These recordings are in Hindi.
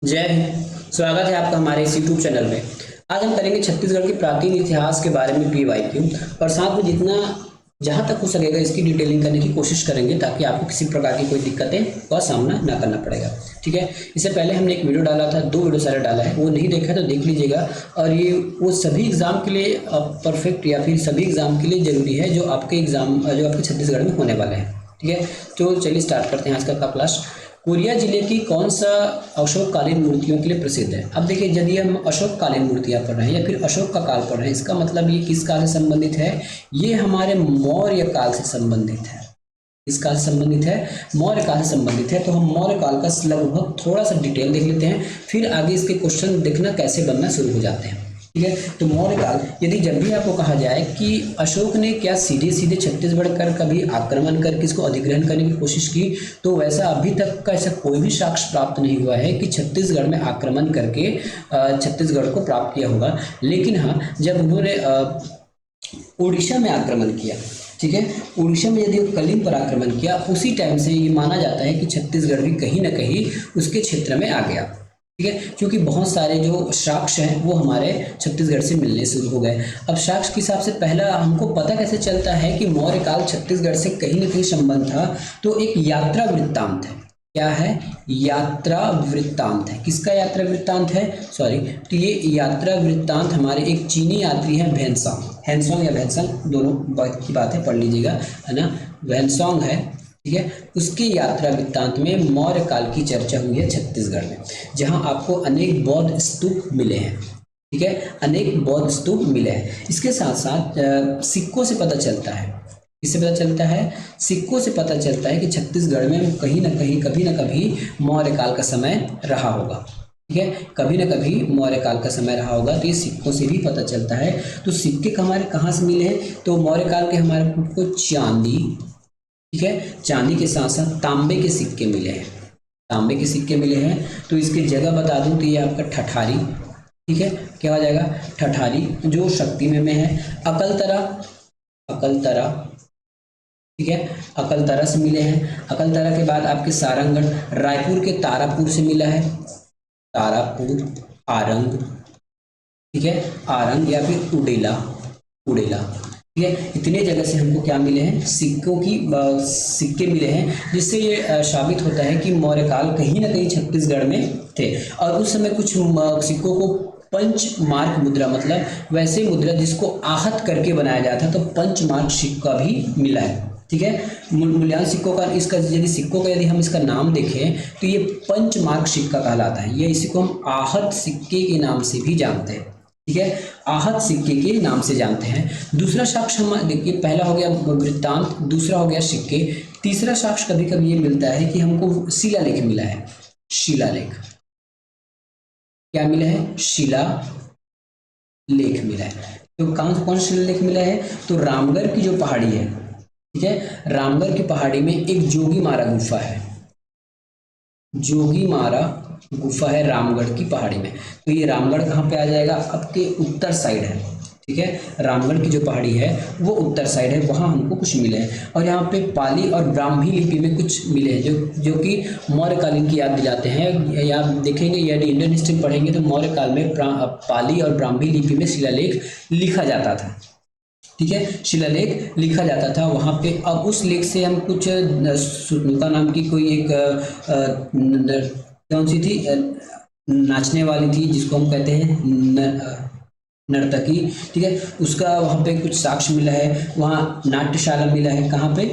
जय हिंद। स्वागत है आपका हमारे इस यूट्यूब चैनल में। आज हम करेंगे छत्तीसगढ़ के प्राचीन इतिहास के बारे में पीवाईक्यू और साथ में जितना जहां तक हो सकेगा इसकी डिटेलिंग करने की कोशिश करेंगे ताकि आपको किसी प्रकार की कोई दिक्कतें का सामना ना करना पड़ेगा। ठीक है, इससे पहले हमने एक वीडियो डाला था, 2 वीडियो सारे डाला है, वो नहीं देखा तो देख लीजिएगा। और ये वो सभी एग्जाम के लिए परफेक्ट या फिर सभी एग्जाम के लिए जरूरी है जो आपके एग्जाम जो आपके छत्तीसगढ़ में होने वाले हैं। ठीक है, तो चलिए स्टार्ट करते हैं आज का क्लास। कोरिया जिले की कौन सा अशोककालीन मूर्तियों के लिए प्रसिद्ध है? अब देखिए, यदि हम अशोककालीन मूर्तियां पढ़ रहे हैं या फिर अशोक का काल पढ़ रहे हैं, इसका मतलब ये किस काल से संबंधित है? ये हमारे मौर्य काल से संबंधित है। किस काल से संबंधित है? मौर्य काल से संबंधित है। तो हम मौर्य काल का लगभग थोड़ा सा डिटेल देख लेते हैं, फिर आगे इसके क्वेश्चन देखना कैसे बनना शुरू हो जाते हैं। ठीक है, तो मौर्य काल, यदि जब भी आपको कहा जाए कि अशोक ने क्या सीधे सीधे छत्तीसगढ़ कर कभी आक्रमण करके इसको अधिग्रहण करने की कोशिश की, तो वैसा अभी तक का ऐसा कोई भी साक्ष्य प्राप्त नहीं हुआ है कि छत्तीसगढ़ में आक्रमण करके छत्तीसगढ़ को प्राप्त किया होगा। लेकिन हाँ, जब उन्होंने उड़ीसा में आक्रमण किया, ठीक है, उड़ीसा में यदि कलिंग पर आक्रमण किया, उसी टाइम से ये माना जाता है कि छत्तीसगढ़ भी कहीं ना कहीं उसके क्षेत्र में आ गया। ठीक है, क्योंकि बहुत सारे जो साक्ष्य हैं वो हमारे छत्तीसगढ़ से मिलने शुरू हो गए। अब साक्ष्य के हिसाब से पहला हमको पता कैसे चलता है कि मौर्य काल छत्तीसगढ़ से कहीं ना कहीं संबंध था, तो एक यात्रा वृत्तांत है। क्या है? यात्रा वृत्तांत है। किसका यात्रा वृत्तांत है? सॉरी, तो ये यात्रा वृत्तांत हमारे एक चीनी यात्री हैं, वैनसोंग, हैंसोंग या वैनसोंग, दोनों बात की बात है, पढ़ लीजिएगा, है ना, वैनसोंग है। ठीक है, उसकी यात्रा वृत्तांत में मौर्य काल की चर्चा हुई है छत्तीसगढ़ में, जहां आपको अनेक बौद्ध स्तूप मिले हैं। ठीक है, अनेक बौद्ध स्तूप मिले हैं। इसके साथ साथ सिक्कों से पता चलता है, इससे पता चलता है, सिक्कों से पता चलता है कि छत्तीसगढ़ में कहीं ना कहीं कभी ना कभी मौर्य काल का समय रहा होगा। ठीक है, कभी ना कभी मौर्य काल का समय रहा होगा, तो ये सिक्कों से भी पता चलता है। तो सिक्के हमारे कहाँ से मिले हैं? तो मौर्य काल के हमारे को चांदी, ठीक है, चांदी के साथ साथ तांबे के सिक्के मिले हैं, तांबे के सिक्के मिले हैं। तो इसकी जगह बता दूं तो ये आपका ठठारी, ठीक है, क्या हो जाएगा? ठठारी, जो शक्ति में है। अकलतरा, अकलतरा, ठीक है, अकलतरा से मिले हैं। अकलतरा के बाद आपके सारंगढ़, रायपुर के तारापुर से मिला है, तारापुर, आरंग, ठीक है, आरंग या फिर उड़ेला, उड़ेला। ठीक है, इतने जगह से हमको क्या मिले हैं? सिक्कों की सिक्के मिले हैं, जिससे ये साबित होता है कि मौर्य काल कहीं ना कहीं छत्तीसगढ़ में थे। और उस समय कुछ सिक्कों को पंच मार्क मुद्रा, मतलब वैसे मुद्रा जिसको आहत करके बनाया जाता, तो पंच मार्क सिक्का भी मिला है। ठीक है, मूल्यांक सिक्कों का, इसका यदि सिक्कों का यदि हम इसका नाम देखें तो ये पंच मार्क सिक्का कहलाता है। ये इसी को हम आहत सिक्के के नाम से भी जानते हैं। ठीक है, आहत सिक्के के नाम से जानते हैं। दूसरा साक्ष्य हम देखिए, पहला हो गया वृत्तांत, दूसरा हो गया सिक्के, तीसरा साक्ष्य कभी कभी ये मिलता है कि हमको शिलालेख मिला है। शिलालेख क्या मिला है? शिला लेख मिला है। तो कौन कौन शिलालेख मिला है? तो रामगढ़ की जो पहाड़ी है, ठीक है, रामगढ़ की पहाड़ी में एक जोगी मारा गुफा है, जोगी मारा गुफा है रामगढ़ की पहाड़ी में। तो ये रामगढ़ कहाँ पे आ जाएगा? आपके उत्तर साइड है। ठीक है, रामगढ़ की जो पहाड़ी है वो उत्तर साइड है, वहाँ हमको कुछ मिले हैं। और यहाँ पे पाली और ब्राह्मी लिपि में कुछ मिले हैं जो कि मौर्य कालीन की याद दिलाते हैं। या आप देखेंगे, यदि इंडियन हिस्ट्री पढ़ेंगे तो मौर्य काल में पाली और ब्राह्मी लिपि में शिलालेख लिखा जाता था। ठीक है, शिलालेख लिखा जाता था वहाँ पे। अब उस लेख से हम कुछ, सुनुका नाम की कोई एक कौन सी थी, नाचने वाली थी जिसको हम कहते हैं नर्तकी, ठीक है, उसका वहाँ पे कुछ साक्ष्य मिला है। वहाँ नाट्यशाला मिला है, कहाँ पे?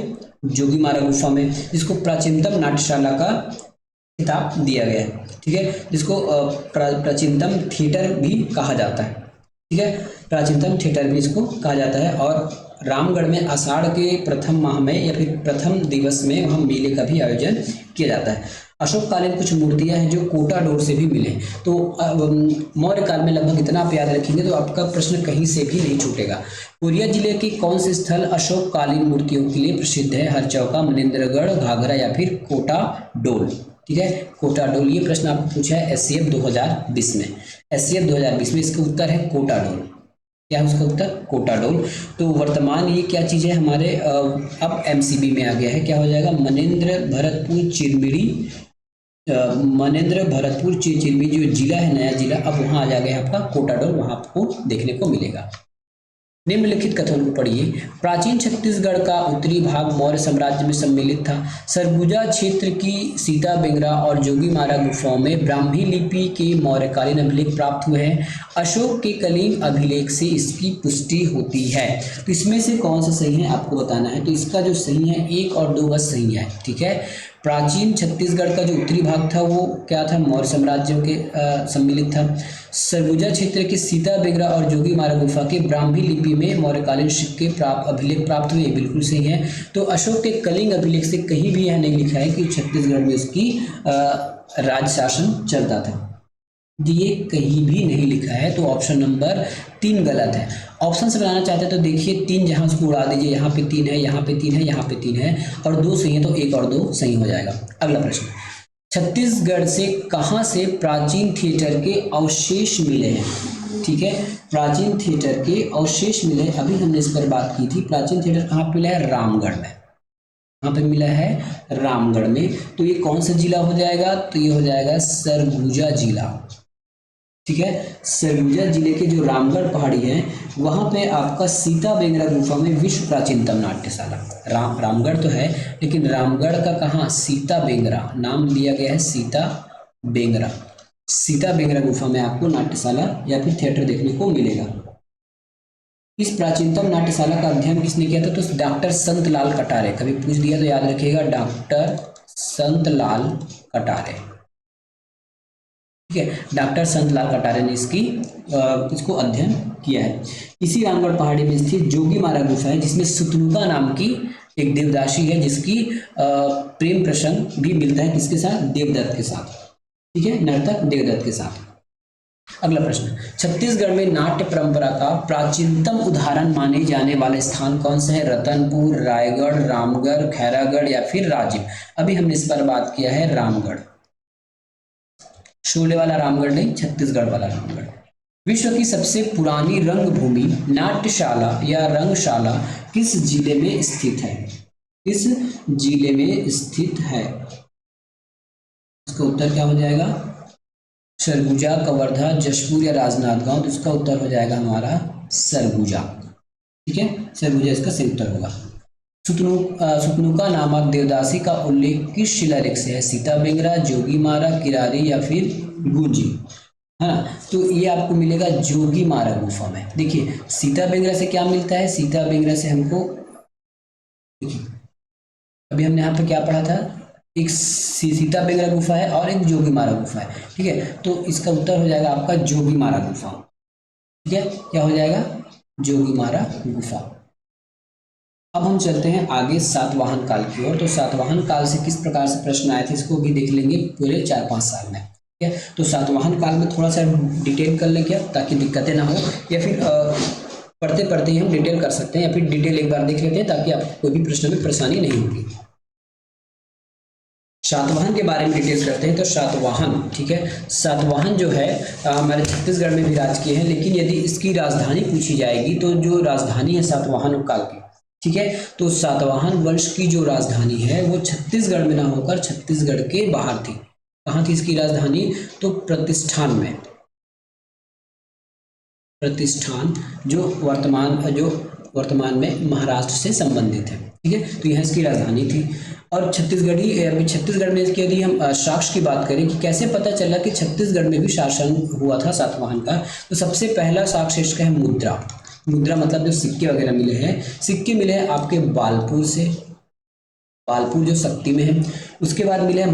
जोगी मारा गुफा में, जिसको प्राचीनतम नाट्यशाला का खिताब दिया गया है। ठीक है, जिसको प्राचीनतम थिएटर भी कहा जाता है। ठीक है, प्राचीनतम थिएटर भी इसको कहा जाता है। और रामगढ़ में आषाढ़ के प्रथम माह में या फिर प्रथम दिवस में वहाँ मेले का भी आयोजन किया जाता है। अशोककालीन कुछ मूर्तियां हैं जो कोटा डोर से भी मिले। तो मौर्य काल में लगभग इतना आप याद रखेंगे तो आपका प्रश्न कहीं से भी नहीं छूटेगा। कोरिया जिले की कौन से स्थल अशोककालीन मूर्तियों के लिए प्रसिद्ध है? हरचौका, मनेन्द्रगढ़, घाघरा या फिर कोटा डोल। ठीक है, कोटा डोल। ये प्रश्न आपको पूछा है एससीएफ 2020 में, एससीएफ 2020 में। इसका उत्तर है कोटा डोल। क्या है उसका उत्तर? कोटा डोल। तो वर्तमान ये क्या चीज़ है हमारे, अब एमसीबी में आ गया है, क्या हो जाएगा? मनेन्द्र, भरतपुर, चिरमिरी, मनेंद्र भरतपुर चिरचिरमी जो जिला है, नया जिला, अब वहाँ आ जाएगा आपका कोटाडोर, वहाँ आपको देखने को मिलेगा। निम्नलिखित कथन को पढ़िए। प्राचीन छत्तीसगढ़ का उत्तरी भाग मौर्य साम्राज्य में सम्मिलित था। सरगुजा क्षेत्र की सीता बेंगरा और जोगीमारा गुफाओं में ब्राह्मी लिपि के मौर्यकालीन अभिलेख प्राप्त हुए हैं। अशोक के कलिंग अभिलेख से इसकी पुष्टि होती है। तो इसमें से कौन सा सही है आपको बताना है। तो इसका जो सही है 1 और 2 बस सही है, ठीक है। प्राचीन छत्तीसगढ़ का जो उत्तरी भाग था वो क्या था, मौर्य साम्राज्यों के सम्मिलित था। सरगुजा क्षेत्र के सीता बेगरा और जोगीमारा गुफा के ब्राह्मी लिपि में मौर्यकालीन सिक्के अभिलेख प्राप्त हुए, बिल्कुल सही है। तो अशोक के कलिंग अभिलेख से कहीं भी यह नहीं लिखा है कि छत्तीसगढ़ में उसकी राज शासन चलता था, ये कहीं भी नहीं लिखा है। तो ऑप्शन नंबर 3 गलत है। ऑप्शन से बनाना चाहते हैं तो देखिए 3 जहां उसको उड़ा दीजिए, यहाँ पे 3 है, यहाँ पे 3 है, यहाँ पे 3 है और 2 सही है, तो 1 और 2 सही हो जाएगा। अगला प्रश्न, छत्तीसगढ़ से कहाँ से प्राचीन थिएटर के अवशेष मिले हैं। ठीक है, प्राचीन थिएटर के अवशेष मिले, अभी हमने इस पर बात की थी। प्राचीन थिएटर कहाँ पे मिला है, रामगढ़ में। कहाँ पे मिला है, रामगढ़ में। तो ये कौन सा जिला हो जाएगा, तो ये हो जाएगा सरगुजा जिला। ठीक है, सरगुजा जिले के जो रामगढ़ पहाड़ी है वहां पे आपका सीता बेंगरा गुफा में विश्व प्राचीनतम नाट्यशाला, रामगढ़ तो है लेकिन रामगढ़ का कहाँ, सीता बेंगरा नाम लिया गया है, सीता बेंगरा। सीता बेंगरा गुफा में आपको नाट्यशाला या फिर थिएटर देखने को मिलेगा। इस प्राचीनतम नाट्यशाला का अध्ययन किसने किया था, तो डॉक्टर संतलाल कटारे। कभी पूछ दिया तो याद रखिएगा, डॉक्टर संतलाल कटारे। ठीक है, डॉक्टर संतलाल कटारे ने इसको अध्ययन किया है। इसी रामगढ़ पहाड़ी में स्थित जोगीमारा गुफा है जिसमें सुतनुका नाम की एक देवदासी है, जिसकी प्रेम प्रसंग भी मिलता है किसके साथ, देवदत्त के साथ। ठीक है, नर्तक देवदत्त के साथ। अगला प्रश्न, छत्तीसगढ़ में नाट्य परंपरा का प्राचीनतम उदाहरण माने जाने वाले स्थान कौन सा है, रतनपुर, रायगढ़, रामगढ़, खैरागढ़ या फिर राजिम। अभी हमने इस पर बात किया है रामगढ़, शोले वाला रामगढ़ नहीं, छत्तीसगढ़ वाला रामगढ़। विश्व की सबसे पुरानी रंगभूमि नाट्यशाला या रंगशाला किस जिले में स्थित है, किस जिले में स्थित है। इसका उत्तर क्या हो जाएगा, सरगुजा, कवर्धा, जशपुर या राजनांदगांव। तो इसका उत्तर हो जाएगा हमारा सरगुजा। ठीक है, सरगुजा इसका सही उत्तर होगा। सुतनुका नामक देवदासी का उल्लेख किस शिलालेख से है, सीता बेंगरा, जोगीमारा, किरारी या फिर गुंजी, है ना। तो ये आपको मिलेगा जोगीमारा गुफा में। देखिए सीता बेंगरा से क्या मिलता है, सीता बेंगरा से हमको, अभी हमने यहाँ पे क्या पढ़ा था, एक सीता बेंगरा गुफा है और एक जोगीमारा गुफा है। ठीक है, तो इसका उत्तर हो जाएगा आपका जोगीमारा गुफा। ठीक है, क्या हो जाएगा, जोगीमारा गुफा। अब हम चलते हैं आगे सातवाहन काल की ओर। तो सातवाहन काल से किस प्रकार से प्रश्न आए थे इसको भी देख लेंगे पूरे 4-5 साल में। ठीक है, तो सातवाहन काल में थोड़ा सा डिटेल कर लेंगे ताकि दिक्कतें ना हो, या फिर पढ़ते पढ़ते ही हम डिटेल कर सकते हैं, या फिर डिटेल एक बार देख लेते हैं ताकि आपको कोई भी प्रश्न में परेशानी नहीं होगी। सातवाहन के बारे में डिटेल करते हैं। तो सातवाहन, ठीक है, सातवाहन जो है हमारे छत्तीसगढ़ में भी राज किए हैं, लेकिन यदि इसकी राजधानी पूछी जाएगी तो जो राजधानी है सातवाहन काल की, ठीक है, तो सातवाहन वंश की जो राजधानी है वो छत्तीसगढ़ में ना होकर छत्तीसगढ़ के बाहर थी। कहाँ थी इसकी राजधानी, तो प्रतिष्ठान में। प्रतिष्ठान जो वर्तमान में महाराष्ट्र से संबंधित है। ठीक है, तो यह इसकी राजधानी थी। और छत्तीसगढ़ में इसकी यदि हम साक्ष्य की बात करें कि कैसे पता चला कि छत्तीसगढ़ में भी शासन हुआ था सातवाहन का, तो सबसे पहला साक्ष्य इसका है मुद्रा। मुद्रा मतलब जो सिक्के वगैरह मिले हैं, सिक्के मिले हैं आपके बालपुर से, बालपुर जो शक्ति में है। उसके बाद मिले हैं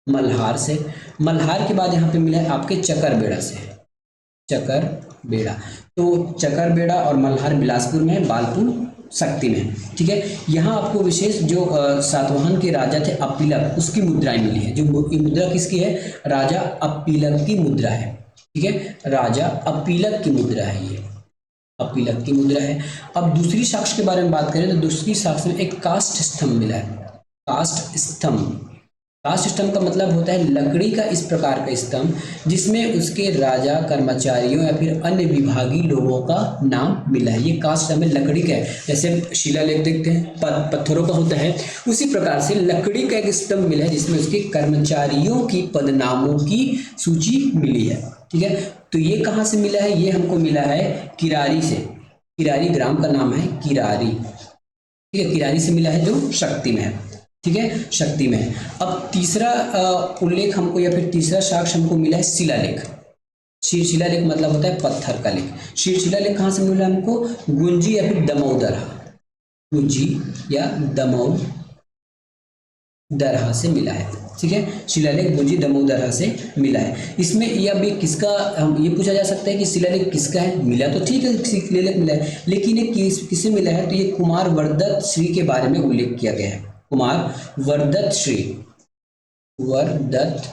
मल्हार से, मल्हार के बाद यहाँ पे मिला है आपके चकरबेड़ा से, चकरबेड़ा। तो चकरबेड़ा और मल्हार बिलासपुर में, बालपुर शक्ति में। ठीक है, यहाँ आपको विशेष जो सातवाहन के राजा थे अपीलक, उसकी मुद्राएं मिली है। जो मुद्रा किसकी है, राजा अपीलक की मुद्रा है। ठीक है, राजा अपीलक की मुद्रा है, ये अपीलक की मुद्रा है। अब दूसरी साक्ष्य के बारे में बात करें तो दूसरी साक्ष्य में एक काष्ठ स्तंभ मिला है, काष्ठ स्तंभ। कास्ट सिस्टम का मतलब होता है लकड़ी का इस प्रकार का स्तंभ जिसमें उसके राजा, कर्मचारियों या फिर अन्य विभागीय लोगों का नाम मिला है। ये कास्ट सिस्टम है, लकड़ी का है। जैसे शिलालेख देखते हैं पत्थरों का होता है, उसी प्रकार से लकड़ी का एक स्तंभ मिला है जिसमें उसके कर्मचारियों की पदनामों की सूची मिली है। ठीक है, तो ये कहाँ से मिला है? ये हमको मिला है किरारी से। किरारी ग्राम का नाम है किरारी। ठीक है, किरारी से मिला है जो शक्ति में है। ठीक है, शक्ति में है। अब तीसरा उल्लेख हमको या फिर तीसरा साक्ष्य हमको मिला है शिलालेख। शिलालेख मतलब होता है पत्थर का लेख। शिलालेख कहाँ से मिला हमको? गुंजी या फिर दमोदरा, गुंजी या दमोदरा से मिला है। ठीक है, शिलालेख गुंजी दमोदरा से मिला है। इसमें यह भी किसका, ये पूछा जा सकता है कि शिलालेख किसका है? मिला तो ठीक है, शिलालेख मिला है, लेकिन ये किसे मिला है? तो ये कुमार वरदत्त श्री के बारे में उल्लेख किया गया है। कुमार वरदत्त श्री, वरदत्त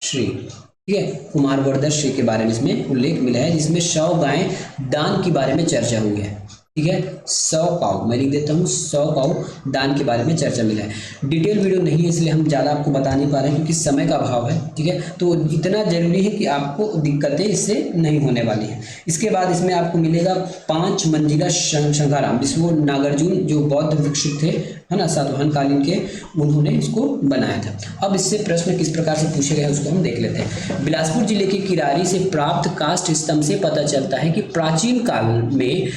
श्री। ठीक है, कुमार वरदत्त श्री के बारे में इसमें उल्लेख मिला है, जिसमें 100 गाय दान के बारे में चर्चा हुई है। ठीक है, 100 काऊ, मैं लिख देता हूँ 100 काऊ दान के बारे में चर्चा मिला है। डिटेल वीडियो नहीं है इसलिए हम ज़्यादा आपको बता नहीं पा रहे हैं क्योंकि समय का अभाव है। ठीक है, तो इतना जरूरी है कि आपको दिक्कतें इससे नहीं होने वाली हैं। इसके बाद इसमें आपको मिलेगा 5 मंजिला शंखाराम, जिसको नागार्जुन जो बौद्ध भिक्षुक थे, है ना, सातवाहन कालीन के, उन्होंने इसको बनाया था। अब इससे प्रश्न किस प्रकार से पूछे गए उसको हम देख लेते हैं। बिलासपुर जिले के किरारी से प्राप्त काष्ठ स्तंभ से पता चलता है कि प्राचीन काल में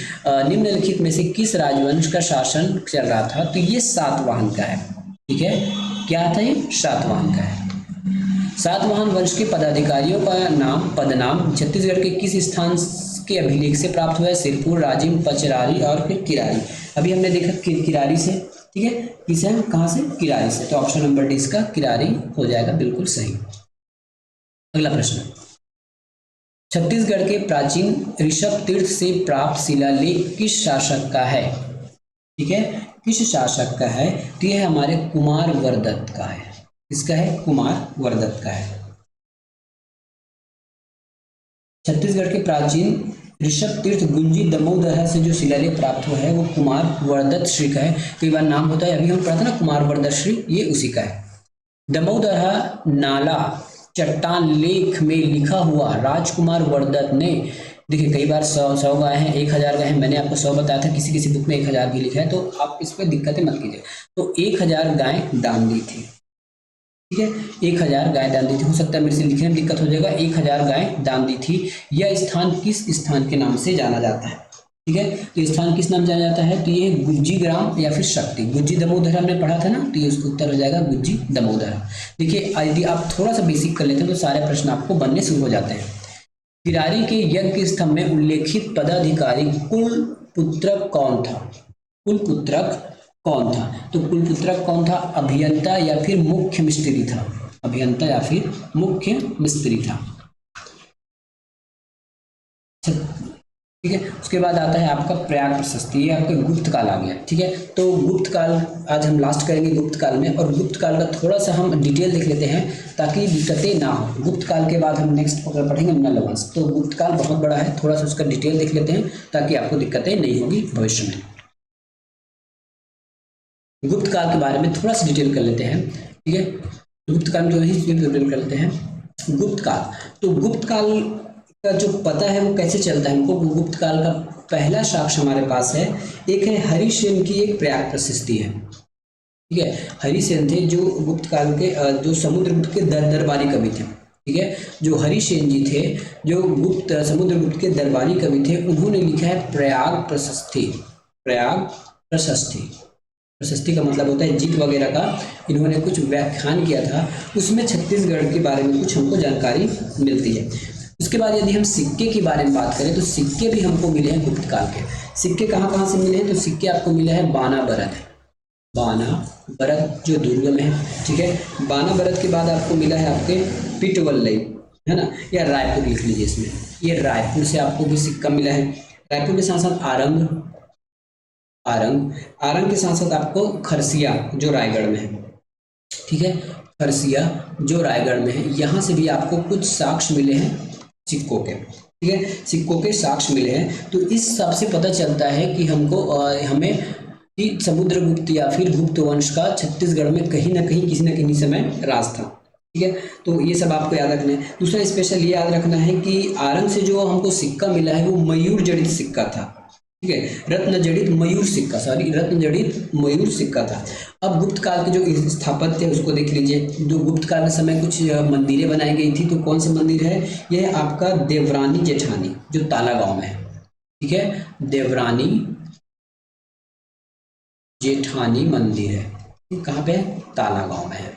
निम्नलिखित में से किस राजवंश का शासन चल रहा था? तो ये सातवाहन का है। ठीक है, क्या था ये? सातवाहन का है। सातवाहन वंश के पदाधिकारियों का नाम, पदनाम छत्तीसगढ़ के किस स्थान के अभिलेख से प्राप्त हुआ है? सिरपुर, राजिम, पचरारी और फिर किरारी। अभी हमने देखा किरारी से। ठीक है, किसे? कहाँ से? किरारी से। तो ऑप्शन नंबर डी इसका किरारी हो जाएगा, बिल्कुल सही। अगला प्रश्न, छत्तीसगढ़ के प्राचीन ऋषभ तीर्थ से प्राप्त शिलालेख किस शासक का है? ठीक है, किस शासक का है? तो यह हमारे कुमार वरदत्त का है। किसका है? कुमार वरदत्त का है। छत्तीसगढ़ के प्राचीन ऋषभ तीर्थ गुंजी दमोदरा से जो शिलालेख प्राप्त हुआ है वो कुमार वरदत्त श्री का है। कई बार नाम होता है, अभी हम पढ़ा था ना कुमार वरदत्त श्री, ये उसी का है। दमोदरा नाला चट्टान लेख में लिखा हुआ राजकुमार वरदत्त ने, देखिए कई बार 100 गाय हैं, 1000 गाय हैं, मैंने आपको 100 बताया था, किसी किसी बुक में 1000 भी लिखा है, तो आप इस पर दिक्कतें मत कीजिए। तो 1000 गाय दान दी थी। ठीक है, 1000 गाय दान दी थी। हो सकता है मेरे से लिखने में दिक्कत हो जाएगा। 1000 गाय दान दी थी। यह स्थान किस स्थान के नाम से जाना जाता है? ठीक है, तो स्थान किस नाम जाना जाता है? तो ये गुज्जी ग्राम या फिर शक्ति। गुज्जी दमोदरा हमने पढ़ा था ना, तो ये उसका उत्तर हो जाएगा गुज्जी दमोदरा। देखिए यदि आप थोड़ा सा बेसिक कर लेते हैं तो सारे प्रश्न आपको बनने शुरू हो जाते हैं। किरारी के यज्ञ स्तंभ में उल्लेखित पदाधिकारी कुल पुत्रक कौन था? कुल पुत्रक कौन था? तो कुल पुत्रक कौन था? अभियंता या फिर मुख्य मिस्त्री था? अभियंता या फिर मुख्य मिस्त्री था। ठीक है, उसके बाद आता है आपका प्रयाग प्रशस्ति, ये आपका गुप्त काल आ गया। ठीक है, तो गुप्त काल आज हम लास्ट करेंगे गुप्त काल में, और गुप्त काल का थोड़ा सा हम डिटेल देख लेते हैं ताकि दिक्कतें ना हो। गुप्त काल के बाद हम नेक्स्ट पढ़ेंगे नल वंश। तो गुप्त काल बहुत बड़ा है, थोड़ा सा उसका डिटेल देख लेते हैं ताकि आपको दिक्कतें नहीं होगी भविष्य में। गुप्त काल के बारे में थोड़ा सा डिटेल कर लेते हैं। ठीक है, गुप्त काल में जो है डिटेल कर लेते हैं। गुप्त काल, तो गुप्त काल का जो पता है वो कैसे चलता है हमको? गुप्त काल का पहला साक्ष्य हमारे पास है, एक है हरिसेन की एक प्रयाग प्रशस्ति है। ठीक है, हरिसेन थे जो गुप्त काल के जो समुद्रगुप्त के दरबारी कवि थे। ठीक है, जो हरिसेन जी थे जो समुद्रगुप्त के दरबारी कवि थे, उन्होंने लिखा है प्रयाग प्रशस्ति। प्रयाग प्रशस्ति, प्रशस्ति का मतलब होता है जीत वगैरह का। इन्होंने कुछ व्याख्यान किया था, उसमें छत्तीसगढ़ के बारे में कुछ हमको जानकारी मिलती है। उसके बाद यदि हम सिक्के के बारे में बात करें तो सिक्के भी हमको मिले हैं गुप्त काल के। सिक्के कहाँ कहाँ से मिले हैं? तो सिक्के आपको मिले हैं बानाबरत, बानाबरत जो दुर्ग में है। ठीक है, बानाबरत के बाद आपको मिला है आपके पिटवल्लई, है ना, या रायपुर लिख लीजिए इसमें, ये रायपुर से आपको भी सिक्का मिला है। रायपुर के साथ साथ आरंग के साथ साथ आपको खरसिया जो रायगढ़ में है। ठीक है, खरसिया जो रायगढ़ में है, यहाँ से भी आपको कुछ साक्ष्य मिले हैं सिक्कों के। ठीक है, सिक्कों के साक्ष्य मिले हैं। तो इस सब से पता चलता है कि हमको हमें कि समुद्रगुप्त या फिर गुप्त वंश का छत्तीसगढ़ में कहीं ना कहीं किसी न किसी समय राज था। ठीक है, तो ये सब आपको याद रखना है। दूसरा स्पेशल ये याद रखना है कि आरंग से जो हमको सिक्का मिला है वो मयूर जड़ित सिक्का था। ठीक है, रत्न जड़ित मयूर सिक्का, सॉरी रत्न जड़ित मयूर सिक्का था। अब गुप्त काल के जो स्थापत्य है उसको देख लीजिए। जो गुप्त काल के समय कुछ मंदिरें बनाई गई थी, तो कौन से मंदिर है? यह है आपका देवरानी जेठानी जो ताला गांव में है। ठीक है, देवरानी जेठानी मंदिर है, कहाँ पे है? ताला गांव में है,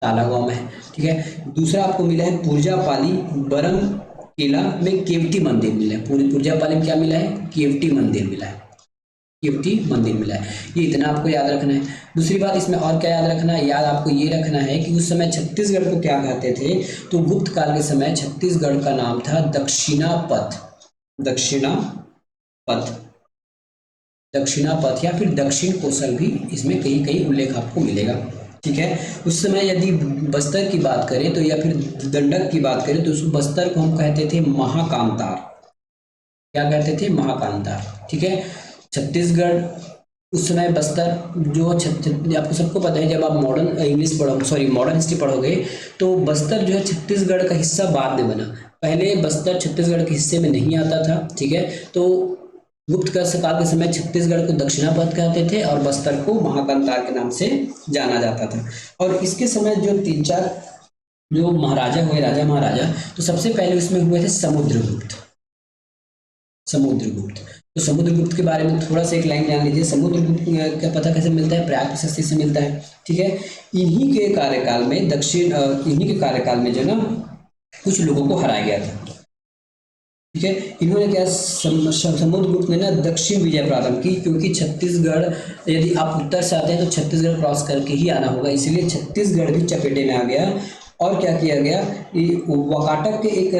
ताला गांव में है। ठीक है, दूसरा आपको मिला है पुरजापाली बरम किला में केवटी मंदिर मिला है। पूरी पुरजापाली में क्या मिला है? केवटी मंदिर मिला है, केवटी मंदिर मिला है। ये इतना आपको याद रखना है। दूसरी बात इसमें और क्या याद रखना है? याद आपको ये रखना है कि उस समय छत्तीसगढ़ को क्या कहते थे? तो गुप्त काल के समय छत्तीसगढ़ का नाम था दक्षिणापथ, दक्षिणापथ, दक्षिणापथ या फिर दक्षिण कोसल भी इसमें कहीं कहीं उल्लेख आपको मिलेगा। ठीक है, उस समय यदि बस्तर की बात करें तो या फिर दंडक की बात करें तो उस बस्तर को हम कहते थे महाकांतार। क्या कहते थे? महाकांतार। ठीक है, छत्तीसगढ़ उस समय बस्तर जो आपको सबको पता है, जब आप मॉडर्न इंग्लिश पढ़ो, सॉरी मॉडर्न हिस्ट्री पढ़ोगे तो बस्तर जो है छत्तीसगढ़ का हिस्सा बाद में बना। पहले बस्तर छत्तीसगढ़ के हिस्से में नहीं आता था। ठीक है, तो गुप्त काल के समय छत्तीसगढ़ को दक्षिणापथ कहते थे और बस्तर को महाकांतार के नाम से जाना जाता था। और इसके समय जो 3-4 जो महाराजा हुए, राजा महाराजा, तो सबसे पहले उसमें हुए थे समुद्रगुप्त। समुद्रगुप्त, तो समुद्रगुप्त के बारे में थोड़ा सा एक लाइन जान लीजिए। समुद्रगुप्त का पता कैसे मिलता है? प्रयाग प्रशस्ति से मिलता है। ठीक है, इन्हीं के कार्यकाल में इन्हीं के कार्यकाल में जो ना कुछ लोगों को हराया गया था। ठीक है, इन्होंने क्या, समुद्रगुप्त ने ना दक्षिण विजय प्रारंभ की, क्योंकि छत्तीसगढ़, यदि आप उत्तर से आते हैं तो छत्तीसगढ़ क्रॉस करके ही आना होगा, इसलिए छत्तीसगढ़ भी चपेटे में आ गया। और क्या किया गया? वाकाटक के एक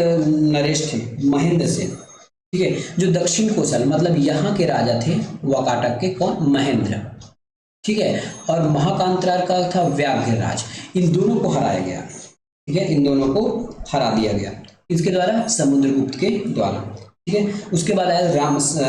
नरेश थे महेंद्र से, ठीक है, जो दक्षिण कोसल मतलब यहाँ के राजा थे वाकाटक के, कौन? महेंद्र। ठीक है, और महाकांतार का था व्याघ्रराज। इन दोनों को हराया गया। ठीक है, इन दोनों को हरा दिया गया, इसके द्वारा? समुद्रगुप्त के द्वारा। ठीक है, उसके बाद आया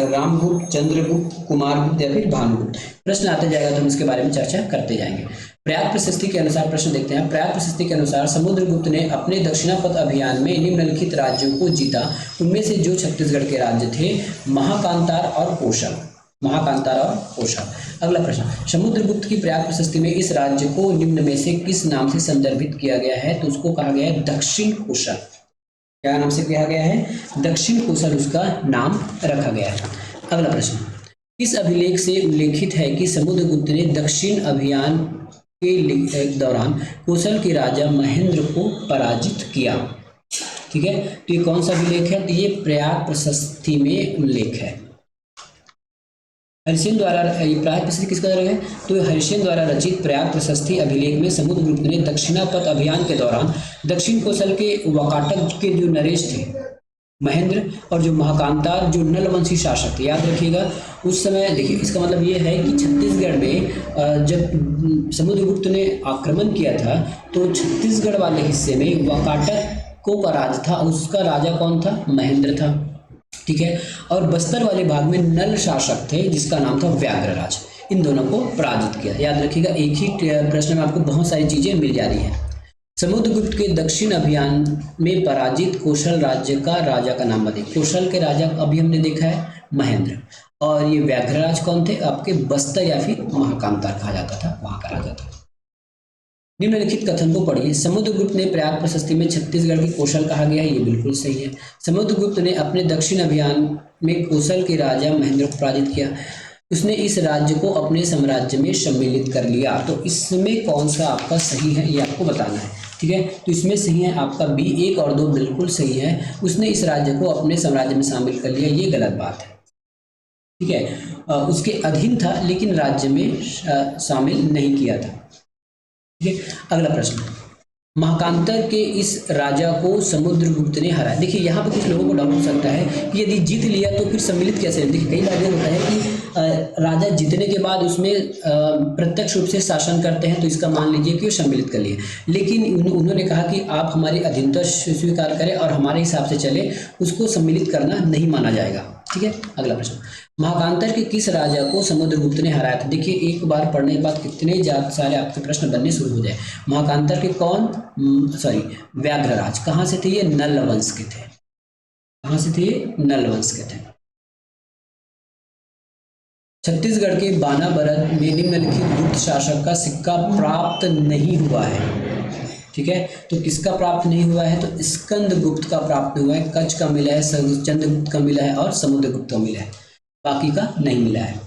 रामगुप्त, चंद्रगुप्त, कुमारगुप्त या फिर भानुगुप्त। प्रश्न आते जाएगा तो हम इसके बारे में चर्चा करते जाएंगे। प्रयाग प्रशस्ति के अनुसार प्रश्न देखते हैं। प्रयाग प्रशस्ति के अनुसार समुद्रगुप्त ने अपने दक्षिणापथ अभियान में निम्नलिखित राज्यों को जीता। उनमें से जो छत्तीसगढ़ के राज्य थे महाकांतार और कोशल, महाकांतार और कोशल। अगला प्रश्न, समुद्रगुप्त की प्रयाग प्रशस्ति में इस राज्य को निम्न में से किस नाम से संदर्भित किया गया है? तो उसको कहा गया है दक्षिण कोशल। क्या नाम से कहा गया है? दक्षिण कोसल उसका नाम रखा गया है। अगला प्रश्न, इस अभिलेख से उल्लेखित है कि समुद्रगुप्त ने दक्षिण अभियान के दौरान कोसल के राजा महेंद्र को पराजित किया। ठीक है, तो ये कौन सा अभिलेख है? तो ये प्रयाग प्रशस्ति में उल्लेख है। हरिसेन द्वारा, ये प्रयाग प्रशस्ति किसका द्वारा है? तो हरिसेन द्वारा रचित प्रयाग प्रशस्ति अभिलेख में समुद्रगुप्त ने दक्षिणापथ अभियान के दौरान दक्षिण कोसल के वाकाटक के जो नरेश थे महेंद्र और जो महाकांतार जो नलवंशी शासक थे, याद रखिएगा उस समय, देखिए इसका मतलब ये है कि छत्तीसगढ़ में जब समुद्रगुप्त ने आक्रमण किया था तो छत्तीसगढ़ वाले हिस्से में वाकाटक को का राज था, उसका राजा कौन था? महेंद्र था। ठीक है, और बस्तर वाले भाग में नल शासक थे जिसका नाम था व्याघ्रराज। इन दोनों को पराजित किया। याद रखिएगा, एक ही प्रश्न में आपको बहुत सारी चीजें मिल जा रही हैं। समुद्रगुप्त के दक्षिण अभियान में पराजित कोशल राज्य का राजा का नाम बताइए। कोशल के राजा अभी हमने देखा है महेंद्र, और ये व्याघ्रराज कौन थे? आपके बस्तर या फिर महाकांतार कहा जाता था, वहां का राजा था। निम्नलिखित कथन को पढ़िए। समुद्रगुप्त ने प्रयाग प्रशस्ति में छत्तीसगढ़ की कोशल कहा गया है, ये बिल्कुल सही है। समुद्रगुप्त ने अपने दक्षिण अभियान में कोशल के राजा महेंद्र को पराजित किया। उसने इस राज्य को अपने साम्राज्य में सम्मिलित कर लिया। तो इसमें कौन सा आपका सही है ये आपको बताना है। ठीक है, तो इसमें सही है आपका बी, 1 और 2 बिल्कुल सही है। उसने इस राज्य को अपने साम्राज्य में शामिल कर लिया, ये गलत बात है। ठीक है, उसके अधीन था लेकिन राज्य में शामिल नहीं किया था। ठीक है, अगला प्रश्न, महाकांतार के इस राजा को समुद्रगुप्त ने हराया। देखिए यहाँ पे कुछ लोगों को डाउट हो सकता है कि यदि जीत लिया तो फिर सम्मिलित कैसे? देखिए कई बार ये होता है कि राजा जीतने के बाद उसमें प्रत्यक्ष रूप से शासन करते हैं, तो इसका मान लीजिए कि वो सम्मिलित कर लिए, लेकिन उन्होंने कहा कि आप हमारी अधीनता स्वीकार करें और हमारे हिसाब से चले, उसको सम्मिलित करना नहीं माना जाएगा। ठीक है, अगला प्रश्न, महाकांतर के किस राजा को समुद्रगुप्त ने हराया था? देखिए एक बार पढ़ने के बाद कितने ज्यादा सारे आपके प्रश्न बनने शुरू हो जाए। महाकांतर के कौन, सॉरी, व्याघ्रराज। कहाँ से थे ये? नल वंश के थे। कहाँ से थे ये? नल वंश के थे। छत्तीसगढ़ के बानाबरत में निम्नलिखित गुप्त शासक का सिक्का प्राप्त नहीं हुआ है। ठीक है, तो किसका प्राप्त नहीं हुआ है? तो स्कंदगुप्त का प्राप्त हुआ है। कच्छ का मिला है, चंद्रगुप्त का मिला है और समुद्रगुप्त का मिला है, बाकी का नहीं मिला है।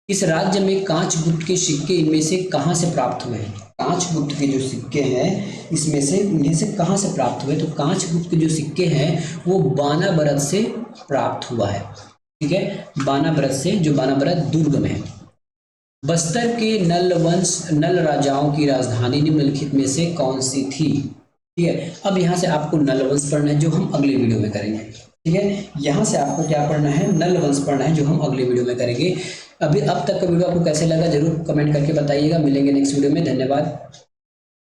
इस राज्य में कांचगुप्त के सिक्के इनमें से कहां से प्राप्त हुए हैं? कांचगुप्त के जो सिक्के हैं इसमें से इनमें से कहां से प्राप्त हुए? तो कांचगुप्त के जो सिक्के हैं वो बानाबरत से प्राप्त हुआ है। ठीक है, बानाबरत से, जो बानाबरत दुर्ग में है। बस्तर के नल राजाओं की राजधानी निम्नलिखित में से कौन सी थी? ठीक है, अब यहाँ से आपको नल वंश पढ़ना है जो हम अगले वीडियो में करेंगे। ठीक है, यहाँ से आपको क्या पढ़ना है? नल वंश पढ़ना है जो हम अगले वीडियो में करेंगे। अभी अब तक का वीडियो आपको कैसे लगा जरूर कमेंट करके बताइएगा। मिलेंगे नेक्स्ट वीडियो में। धन्यवाद।